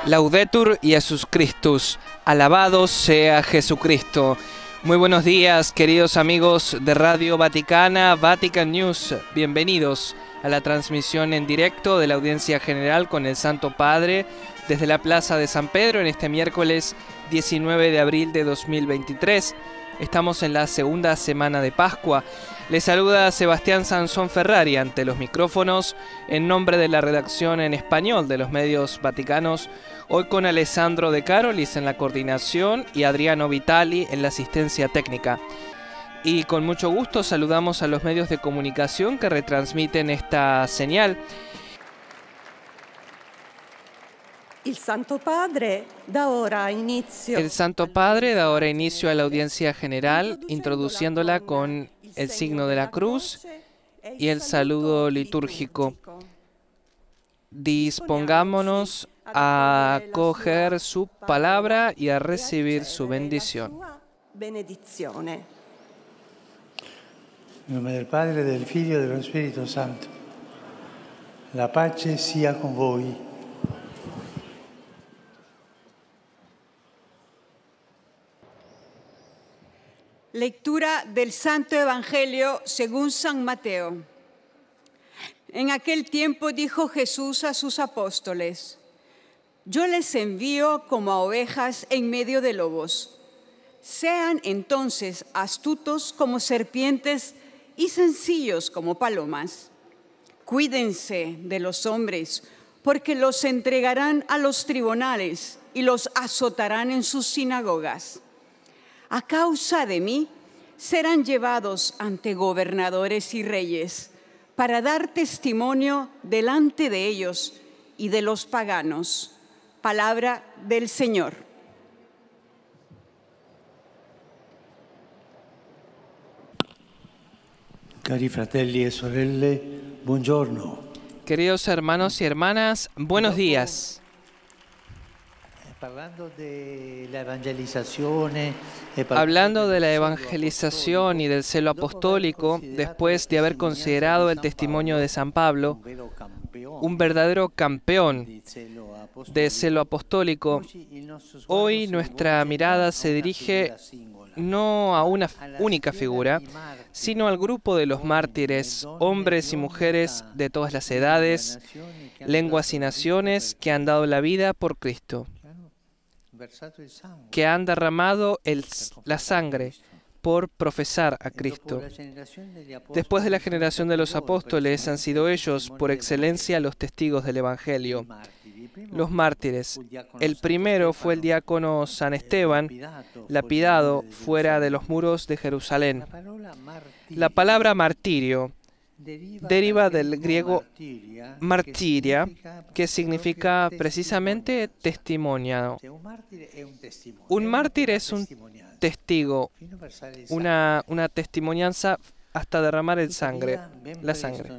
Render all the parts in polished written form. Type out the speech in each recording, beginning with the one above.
Laudetur Jesus Christus, alabado sea Jesucristo. Muy buenos días, queridos amigos de Radio Vaticana, Vatican News. Bienvenidos a la transmisión en directo de la audiencia general con el Santo Padre desde la Plaza de San Pedro en este miércoles 19 de abril de 2023. Estamos en la segunda semana de Pascua. Les saluda Sebastián Sansón Ferrari ante los micrófonos en nombre de la redacción en español de los medios vaticanos, hoy con Alessandro De Carolis en la coordinación y Adriano Vitali en la asistencia técnica. Y con mucho gusto saludamos a los medios de comunicación que retransmiten esta señal. El Santo Padre da ahora inicio a la audiencia general, introduciéndola con el signo de la cruz y el saludo litúrgico. Dispongámonos a acoger su palabra y a recibir su bendición. En nombre del Padre, del Figlio y del Espíritu Santo. La pace sia con voi. Lectura del Santo Evangelio según San Mateo. En aquel tiempo dijo Jesús a sus apóstoles: Yo les envío como a ovejas en medio de lobos. Sean entonces astutos como serpientes y sencillos como palomas. Cuídense de los hombres, porque los entregarán a los tribunales y los azotarán en sus sinagogas. A causa de mí, serán llevados ante gobernadores y reyes para dar testimonio delante de ellos y de los paganos. Palabra del Señor. Cari fratelli e sorelle, buongiorno. Queridos hermanos y hermanas, buenos días. Hablando de la evangelización y del celo apostólico, después de haber considerado el testimonio de San Pablo, un verdadero campeón de celo apostólico, hoy nuestra mirada se dirige no a una única figura, sino al grupo de los mártires, hombres y mujeres de todas las edades, lenguas y naciones que han dado la vida por Cristo, que han derramado la sangre por profesar a Cristo. Después de la generación de los apóstoles, han sido ellos, por excelencia, los testigos del Evangelio, los mártires. El primero fue el diácono San Esteban, lapidado fuera de los muros de Jerusalén. La palabra martirio deriva del griego martiria, que significa precisamente testimoniado. Un mártir es un testigo, una testimonianza hasta derramar la sangre.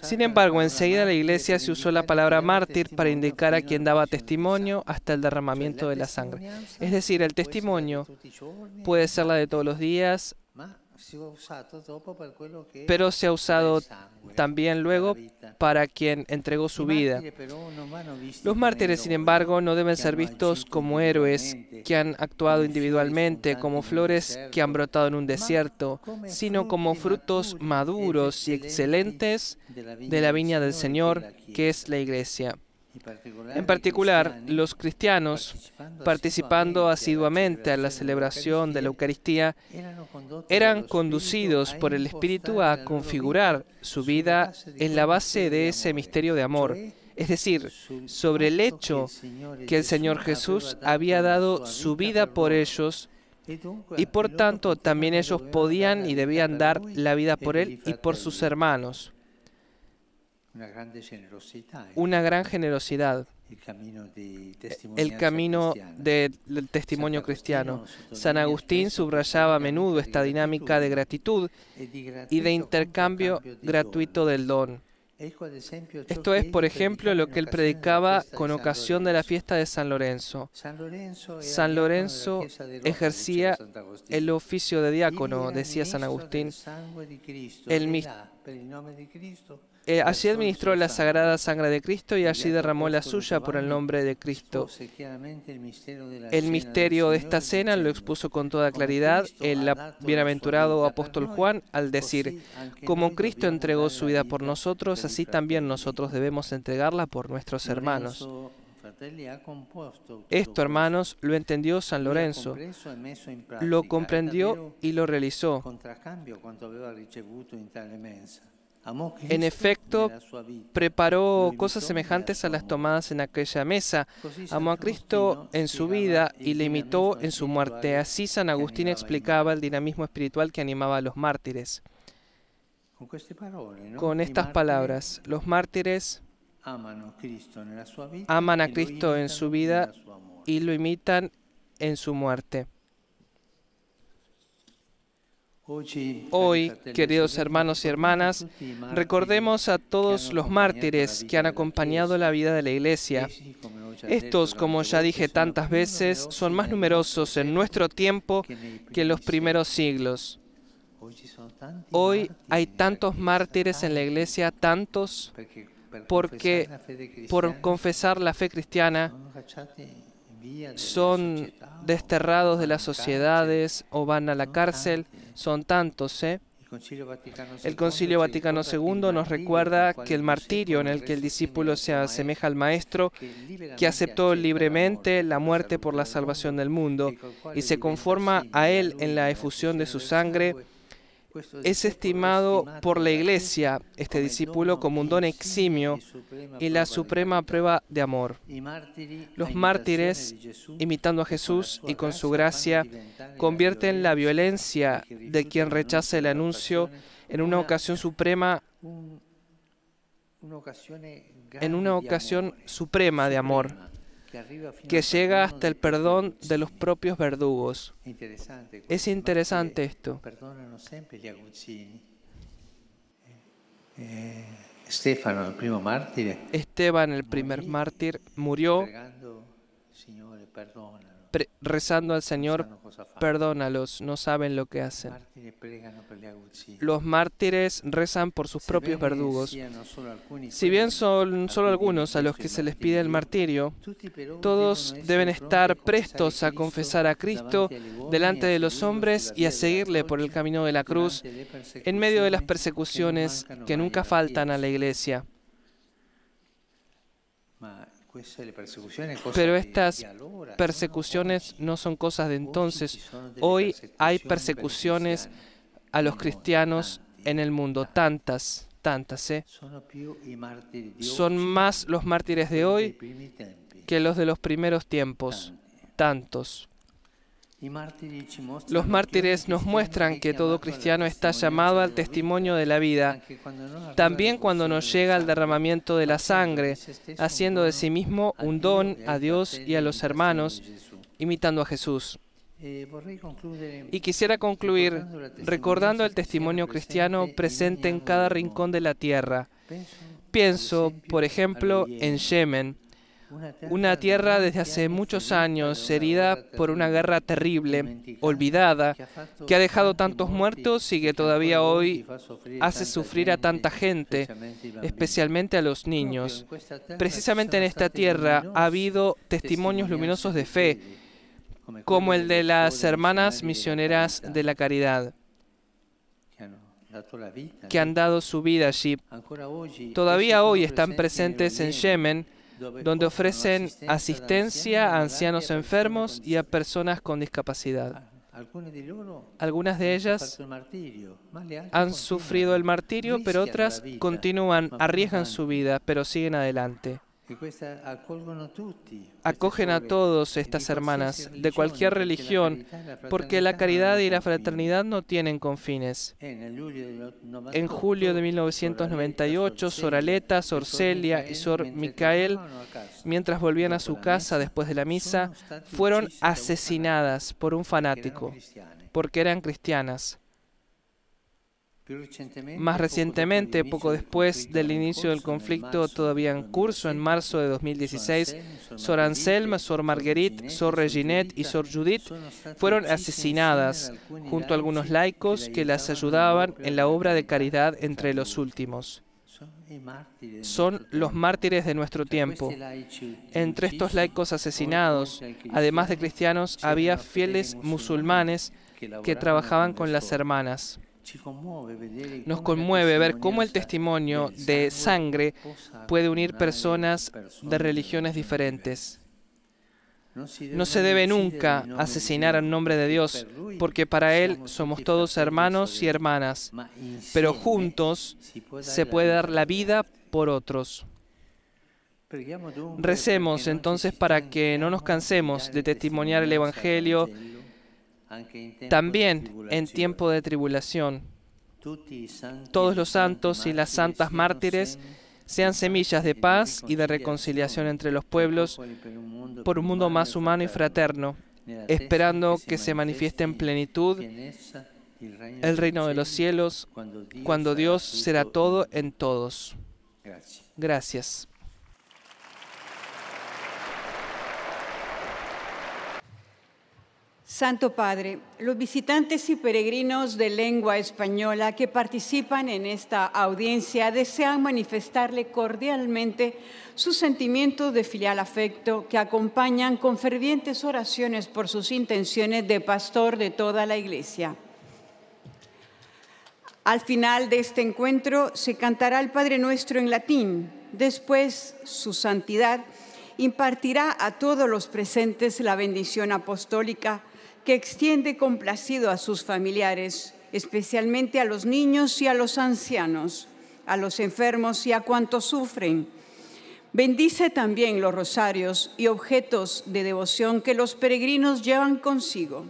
Sin embargo, enseguida la Iglesia se usó la palabra mártir para indicar a quien daba testimonio hasta el derramamiento de la sangre. Es decir, el testimonio puede ser la de todos los días, pero se ha usado también luego para quien entregó su vida. Los mártires, sin embargo, no deben ser vistos como héroes que han actuado individualmente, como flores que han brotado en un desierto, sino como frutos maduros y excelentes de la viña del Señor, que es la Iglesia. En particular, los cristianos, participando asiduamente a la celebración de la Eucaristía, eran conducidos por el Espíritu a configurar su vida en la base de ese misterio de amor, es decir, sobre el hecho que el Señor Jesús había dado su vida por ellos y por tanto también ellos podían y debían dar la vida por Él y por sus hermanos. Una gran generosidad, el camino del testimonio cristiano. San Agustín subrayaba a menudo esta dinámica de gratitud y de intercambio gratuito del don. Esto es, por ejemplo, lo que él predicaba con ocasión de la fiesta de San Lorenzo. San Lorenzo ejercía el oficio de diácono, decía San Agustín. Allí administró la sagrada sangre de Cristo y allí derramó la suya por el nombre de Cristo. El misterio de esta cena lo expuso con toda claridad el bienaventurado apóstol Juan al decir: como Cristo entregó su vida por nosotros, así también nosotros debemos entregarla por nuestros hermanos. Esto, hermanos, lo entendió San Lorenzo, lo comprendió y lo realizó. En efecto, preparó cosas semejantes a las tomadas en aquella mesa. Amó a Cristo en su vida y le imitó en su muerte. Así San Agustín explicaba el dinamismo espiritual que animaba a los mártires. Con estas palabras, los mártires aman a Cristo en su vida y lo imitan en su muerte. Hoy, queridos hermanos y hermanas, recordemos a todos los mártires que han acompañado la vida de la Iglesia. Estos, como ya dije tantas veces, son más numerosos en nuestro tiempo que en los primeros siglos. Hoy hay tantos mártires en la Iglesia, tantos, porque por confesar la fe cristiana son desterrados de las sociedades o van a la cárcel. Son tantos, ¿eh? El Concilio Vaticano II nos recuerda que el martirio en el que el discípulo se asemeja al Maestro, que aceptó libremente la muerte por la salvación del mundo y se conforma a Él en la efusión de su sangre, es estimado por la Iglesia, este discípulo, como un don eximio y la suprema prueba de amor. Los mártires, imitando a Jesús y con su gracia, convierten la violencia de quien rechaza el anuncio en una ocasión suprema, de amor, que llega hasta el perdón de los propios verdugos. Es interesante esto. Esteban, el primer mártir, murió rezando al Señor: perdónalos, no saben lo que hacen. Los mártires rezan por sus propios verdugos. Si bien son solo algunos a los que se les pide el martirio, todos deben estar prestos a confesar a Cristo delante de los hombres y a seguirle por el camino de la cruz en medio de las persecuciones que nunca faltan a la Iglesia. Pero estas persecuciones no son cosas de entonces. Hoy hay persecuciones a los cristianos en el mundo, tantas, ¿eh? Son más los mártires de hoy que los de los primeros tiempos, tantos. Los mártires nos muestran que todo cristiano está llamado al testimonio de la vida, también cuando nos llega el derramamiento de la sangre, haciendo de sí mismo un don a Dios y a los hermanos, imitando a Jesús. Y quisiera concluir recordando el testimonio cristiano presente en cada rincón de la tierra. Pienso, por ejemplo, en Yemen, una tierra desde hace muchos años herida por una guerra terrible, olvidada, que ha dejado tantos muertos y que todavía hoy hace sufrir a tanta gente, especialmente a los niños. Precisamente en esta tierra ha habido testimonios luminosos de fe, como el de las hermanas misioneras de la caridad, que han dado su vida allí. Todavía hoy están presentes en Yemen, donde ofrecen asistencia a ancianos enfermos y a personas con discapacidad. Algunas de ellas han sufrido el martirio, pero otras continúan, arriesgan su vida, pero siguen adelante. Acogen a todos estas hermanas de cualquier religión, porque la caridad y la fraternidad no tienen confines. En julio de 1998, Sor Aleta, Sor Celia y Sor Micael, mientras volvían a su casa después de la misa, fueron asesinadas por un fanático, porque eran cristianas. Más recientemente, poco después del inicio del conflicto todavía en curso, en marzo de 2016, Sor Anselme, Sor Marguerite, Sor Reginette y Sor Judith fueron asesinadas junto a algunos laicos que las ayudaban en la obra de caridad entre los últimos. Son los mártires de nuestro tiempo. Entre estos laicos asesinados, además de cristianos, había fieles musulmanes que trabajaban con las hermanas. Nos conmueve ver cómo el testimonio de sangre puede unir personas de religiones diferentes. No se debe nunca asesinar en nombre de Dios, porque para Él somos todos hermanos y hermanas, pero juntos se puede dar la vida por otros. Recemos entonces para que no nos cansemos de testimoniar el Evangelio también en tiempo de tribulación. Todos los santos y las santas mártires sean semillas de paz y de reconciliación entre los pueblos por un mundo más humano y fraterno, esperando que se manifieste en plenitud el reino de los cielos, cuando Dios será todo en todos. Gracias. Santo Padre, los visitantes y peregrinos de lengua española que participan en esta audiencia desean manifestarle cordialmente sus sentimientos de filial afecto que acompañan con fervientes oraciones por sus intenciones de pastor de toda la Iglesia. Al final de este encuentro se cantará el Padre Nuestro en latín. Después, su santidad impartirá a todos los presentes la bendición apostólica que extiende complacido a sus familiares, especialmente a los niños y a los ancianos, a los enfermos y a cuantos sufren. Bendice también los rosarios y objetos de devoción que los peregrinos llevan consigo.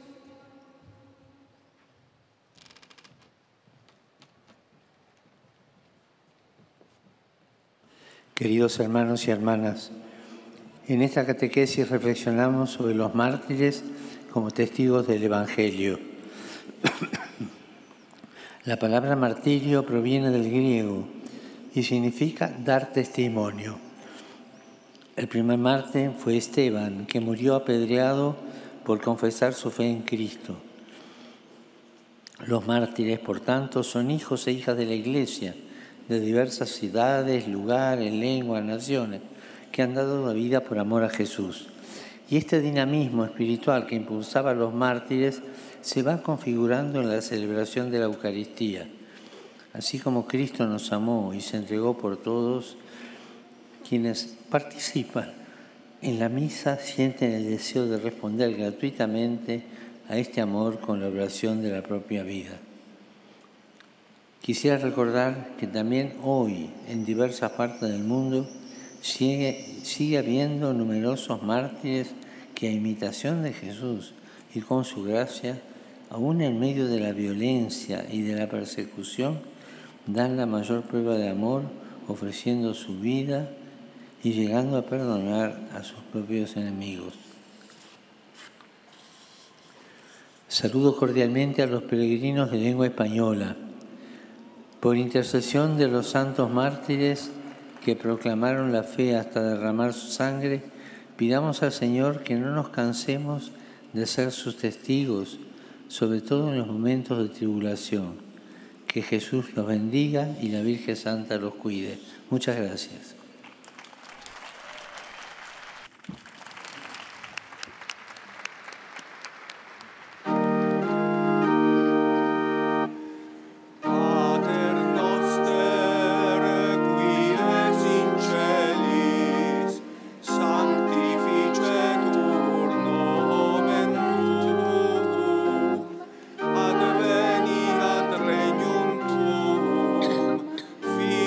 Queridos hermanos y hermanas, en esta catequesis reflexionamos sobre los mártires como testigos del Evangelio. La palabra martirio proviene del griego y significa dar testimonio. El primer mártir fue Esteban, que murió apedreado por confesar su fe en Cristo. Los mártires, por tanto, son hijos e hijas de la Iglesia, de diversas ciudades, lugares, lenguas, naciones, que han dado la vida por amor a Jesús. Y este dinamismo espiritual que impulsaba a los mártires se va configurando en la celebración de la Eucaristía. Así como Cristo nos amó y se entregó por todos, quienes participan en la misa sienten el deseo de responder gratuitamente a este amor con la oración de la propia vida. Quisiera recordar que también hoy, en diversas partes del mundo, sigue habiendo numerosos mártires que a imitación de Jesús y con su gracia, aún en medio de la violencia y de la persecución, dan la mayor prueba de amor, ofreciendo su vida y llegando a perdonar a sus propios enemigos. Saludo cordialmente a los peregrinos de lengua española. Por intercesión de los santos mártires que proclamaron la fe hasta derramar su sangre, pidamos al Señor que no nos cansemos de ser sus testigos, sobre todo en los momentos de tribulación. Que Jesús los bendiga y la Virgen Santa los cuide. Muchas gracias.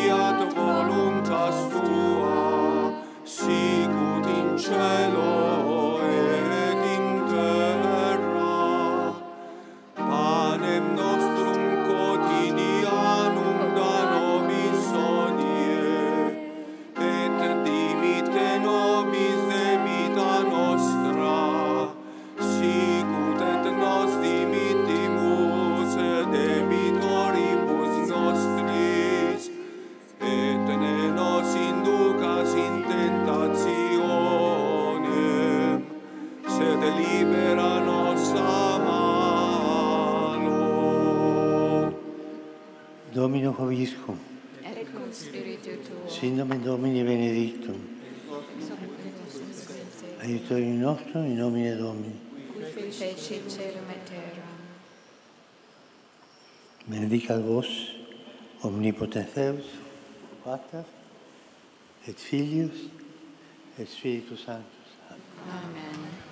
Fiat voluntas tua. libéranos a malo. Domino Vobiscum, et cum spiritu tuo, sin nomen Domini benedictum, aiutorium nostrum in nomine Domini. qui fecit caelum et terram. Benedicat vos, omnipotens Deus, Pater, et Filius, et Spiritus Sanctus. Amen. Amen.